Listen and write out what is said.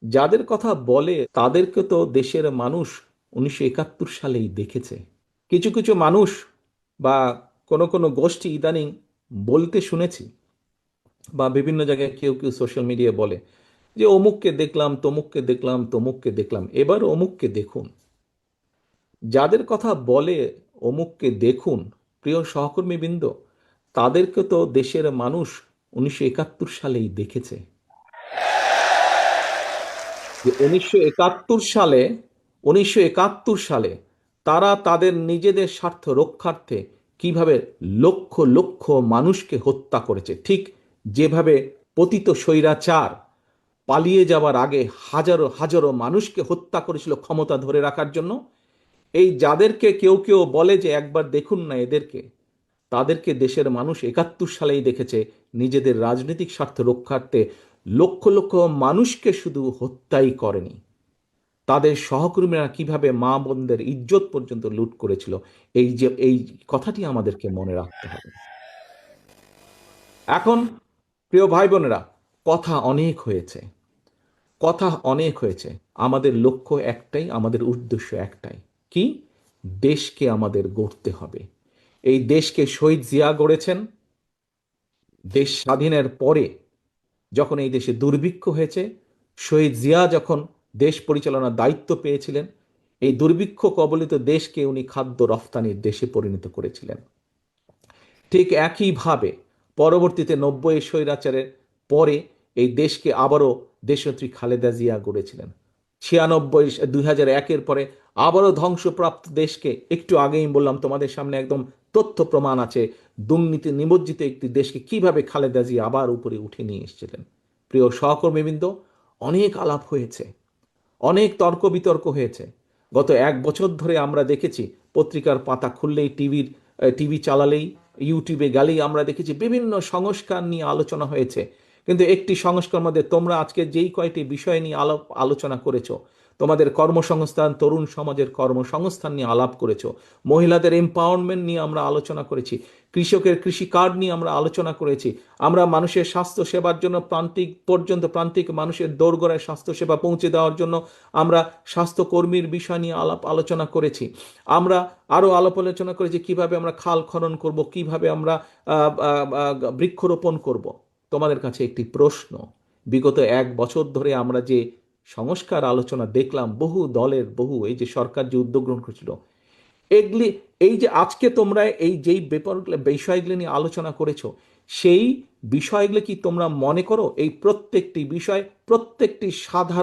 যাদের কথা বলে তাদেরকে তো দেশের মানুষ 1971 সালেই দেখেছে। কিছু কিছু মানুষ বা কোনো কোনো গোষ্ঠী ইদানিং বলতে শুনেছি, বা বিভিন্ন জায়গায় কেউ কেউ সোশ্যাল মিডিয়ায় বলে যে অমুককে দেখলাম, তমুককে দেখলাম, তমুককে দেখলাম, এবার অমুককে দেখুন। যাদের কথা বলে অমুককে দেখুন, প্রিয় সহকর্মীবৃন্দ, তাদেরকে তো দেশের মানুষ 1971 সালেই দেখেছে। যে 1971 সালে তারা তাদের নিজেদের স্বার্থ রক্ষার্থে কিভাবে লক্ষ লক্ষ মানুষকে হত্যা করেছে, ঠিক যেভাবে পতিত স্বৈরাচার পালিয়ে যাওয়ার আগে হাজারো হাজারো মানুষকে হত্যা করেছিল ক্ষমতা ধরে রাখার জন্য। এই যাদেরকে কেউ কেউ বলে যে একবার দেখুন না এদেরকে, তাদেরকে দেশের মানুষ 71 সালেই দেখেছে নিজেদের রাজনৈতিক স্বার্থ রক্ষার্থে লক্ষ লক্ষ মানুষকে শুধু হত্যাই করেনি, তাদের সহকর্মীরা কিভাবে মা বোনদের ইজ্জত পর্যন্ত লুট করেছিল। এই কথাটি আমাদেরকে মনে রাখতে হবে। এখন প্রিয় ভাই বোনেরা, কথা অনেক হয়েছে, কথা অনেক হয়েছে। আমাদের লক্ষ্য একটাই, আমাদের উদ্দেশ্য একটাই। কি? দেশকে আমাদের গড়তে হবে। এই দেশকে শহীদ জিয়া গড়েছেন। দেশ স্বাধীনের পরে যখন এই দেশে দুর্ভিক্ষ হয়েছে, শহীদ জিয়া যখন দেশ পরিচালনার দায়িত্ব পেয়েছিলেন, এই দুর্ভিক্ষ কবলিত দেশকে উনি খাদ্য রফতানির দেশে পরিণত করেছিলেন। ঠিক একইভাবে পরবর্তীতে 90 স্বৈরাচারের পরে এই দেশকে আবারও দেশনেত্রী খালেদা জিয়া গড়েছিলেন। 2001-এর পরে আবারও ধ্বংসপ্রাপ্ত দেশকে, একটু আগেই বললাম তোমাদের সামনে একদম তথ্য প্রমাণ আছে, দুর্নীতি নিমজ্জিত একটি দেশকে কিভাবে খালেদা জিয়া আবার উপরে উঠে নিয়ে এসেছিলেন। প্রিয় সহকর্মীবৃন্দ, অনেক আলাপ হয়েছে, অনেক তর্ক বিতর্ক হয়েছে। গত 1 বছর ধরে আমরা দেখেছি, পত্রিকার পাতা খুললেই, টিভি চালালেই, ইউটিউবে গেলেই আমরা দেখেছি বিভিন্ন সংস্কার নিয়ে আলোচনা হয়েছে। কিন্তু একটি সংস্কার মধ্যে তোমরা আজকে যেই কয়টি বিষয় নিয়ে আলোচনা করেছো, তোমাদের কর্মসংস্থান, তরুণ সমাজের কর্মসংস্থান নিয়ে আলাপ করেছো, মহিলাদের এম্পাওয়ারমেন্ট নিয়ে আমরা আলোচনা করেছি, কৃষকের কৃষি কার্ড নিয়ে আমরা আলোচনা করেছি, আমরা মানুষের স্বাস্থ্য সেবার জন্য প্রান্তিক মানুষের দোরগোড়ায় স্বাস্থ্যসেবা পৌঁছে দেওয়ার জন্য আমরা স্বাস্থ্যকর্মীর বিষয় নিয়ে আলোচনা করেছি। আমরা আরও আলোচনা করেছি কিভাবে আমরা খাল খনন করব, কিভাবে আমরা বৃক্ষরোপণ করব। তোমাদের কাছে একটি প্রশ্ন, বিগত 1 বছর ধরে আমরা যে সংস্কার আলোচনা দেখলাম, বহু দলের বহু, এই যে সরকার যে উদ্যোগ গ্রহণ করেছিল, এগুলি, এই যে আজকে তোমরা এই যেই বিষয়গুলি নিয়ে আলোচনা করেছো, সেই বিষয়গুলো কি তোমরা মনে করো এই প্রত্যেকটি বিষয়, প্রত্যেকটি সাধারণ